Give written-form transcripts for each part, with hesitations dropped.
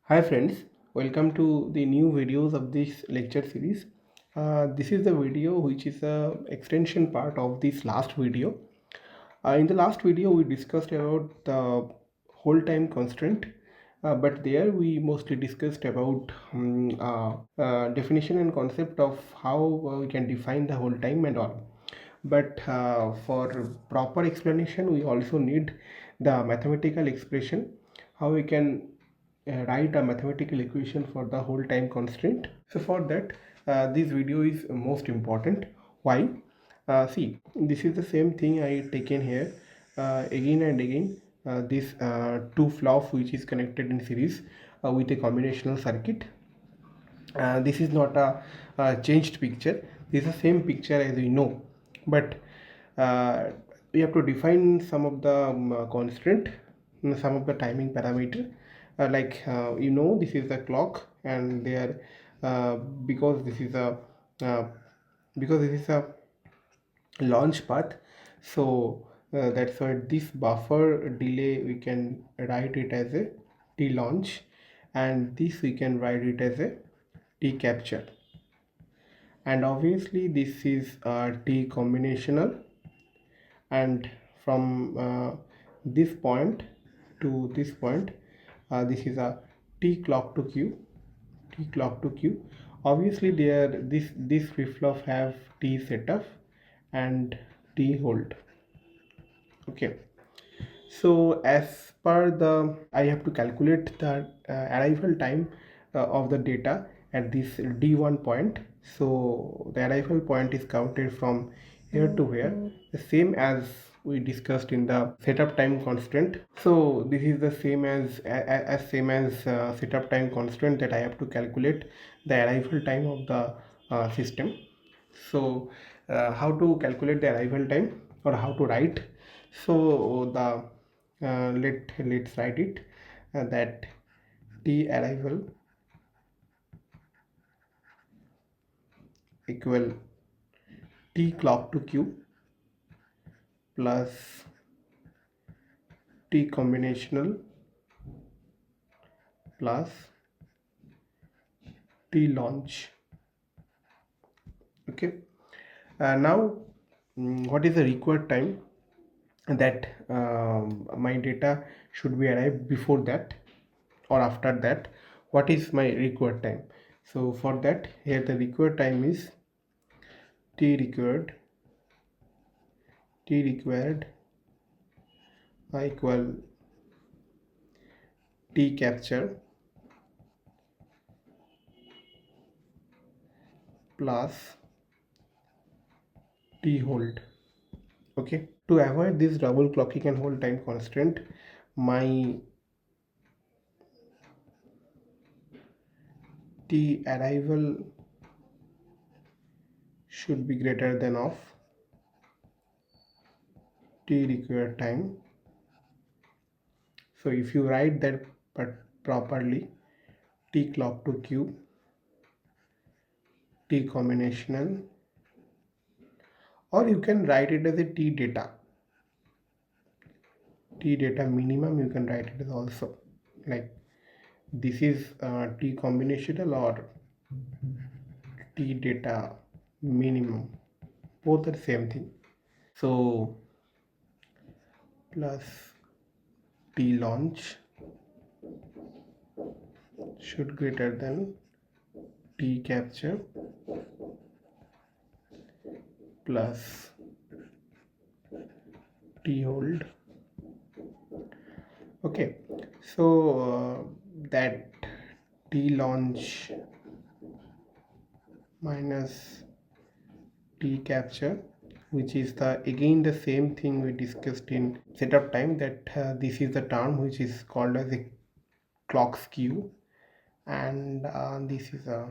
Hi friends, welcome to the new videos of this lecture series. This is the video which is a extension part of this last video. In the last video we discussed about the whole time constraint, but there we mostly discussed about definition and concept of how we can define the whole time and all. But for proper explanation we also need the mathematical expression, how we can write a mathematical equation for the whole time constraint. So for that this video is most important. Why? See, this is the same thing I taken here again and again. This two flops which is connected in series with a combinational circuit. This is not a changed picture. This is the same picture as we know, but uh, we have to define some of the constraint, some of the timing parameter. This is the clock, and there uh, because this is a uh, because this is a launch path, so that's why this buffer delay we can write it as a t launch, and this we can write it as a t capture, and obviously this is t combinational, and from this point to this point this is a t clock to q, t clock to q. Obviously there this flip-flop have t setup and t hold. Okay, so as per the I have to calculate the arrival time of the data at this d1 point. So the arrival point is counted from here to here, the same as we discussed in the setup time constant. So this is the same as same as setup time constant, that I have to calculate the arrival time of the system. So how to calculate the arrival time, or how to write? So the let's write it that t arrival equal t clock to q plus t combinational plus t launch. Okay, now what is the required time that my data should be arrived before that or after that? What is my required time? So for that, here the required time is t required equal t capture plus t hold. Okay, to avoid this double clocking and hold time constant, my t arrival should be greater than of t required time. So if you write that but properly, t clock to q, t combinational, or you can write it as a t data minimum. You can write it as also like this is t combinational or t data minimum, both are same thing. So plus t launch should greater than t capture plus t hold. Okay, so that t launch minus t capture, which is the again the same thing we discussed in setup time, that this is the term which is called as a clock skew, and this is a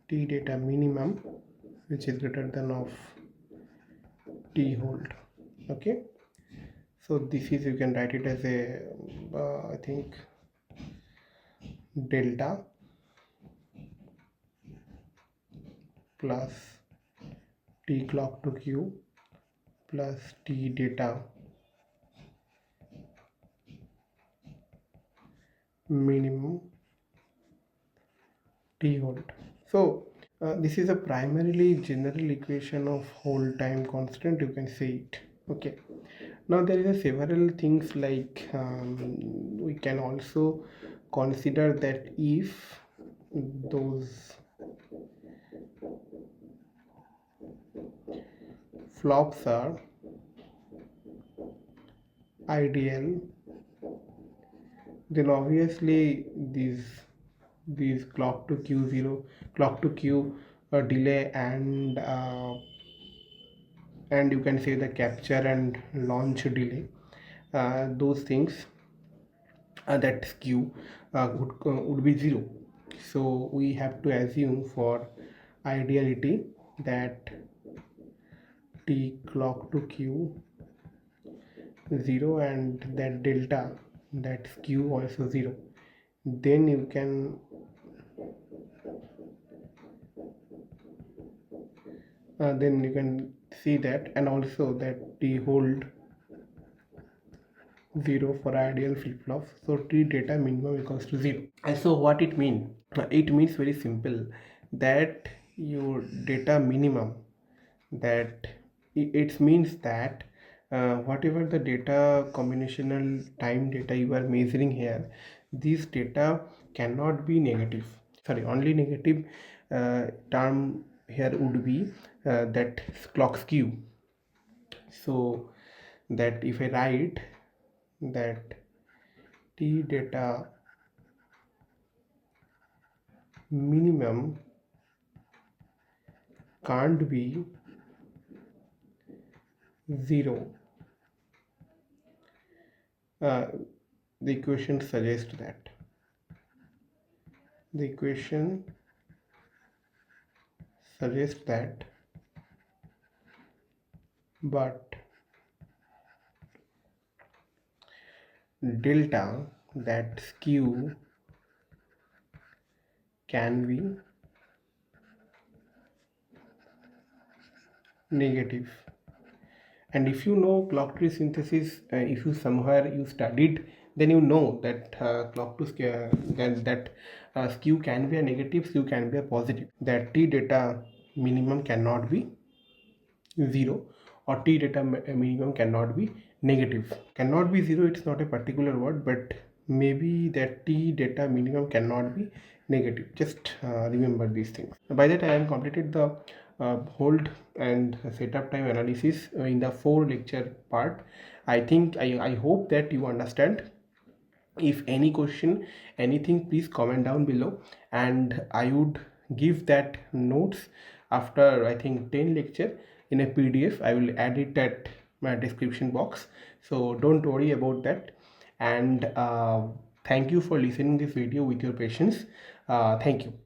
t data minimum which is greater than of t hold. Okay, so this is, you can write it as a I think delta plus t clock to q plus t data minimum t hold. So this is a primarily general equation of hold time constant, you can say it. Okay. Now there is a several things like we can also consider that if those flops are ideal, then obviously these clock to q0, clock to q delay, and you can say the capture and launch delay, those things that skew would be zero. So we have to assume for ideality that t clock to q 0 and that delta, that skew also 0. Then you can see that, and also that t hold 0 for ideal flip-flops, so t data minimum equals to 0. And so what it means? It means very simple, that your data minimum, that it means that whatever the data combinational time data you are measuring here, this data cannot be negative. Sorry, only negative term here would be that clock skew. So that if I write that t data minimum can't be 0, uh, the equation suggests that the equation suggests that but delta, that skew, can be negative. And if you know clock tree synthesis, if you somewhere you studied, then you know that clock to that skew can be a negative, skew can be a positive, that t data minimum cannot be 0, or t data minimum cannot be negative. Cannot be 0, it's not a particular word, but maybe that t data minimum cannot be negative. Just remember these things. By that I have completed the hold and setup time analysis in the 4 lecture part. I hope that you understand. If any question, anything, please comment down below, and I would give that notes after I think 10 lecture in a PDF. I will add it at my description box, so don't worry about that. And thank you for listening this video with your patience. Thank you.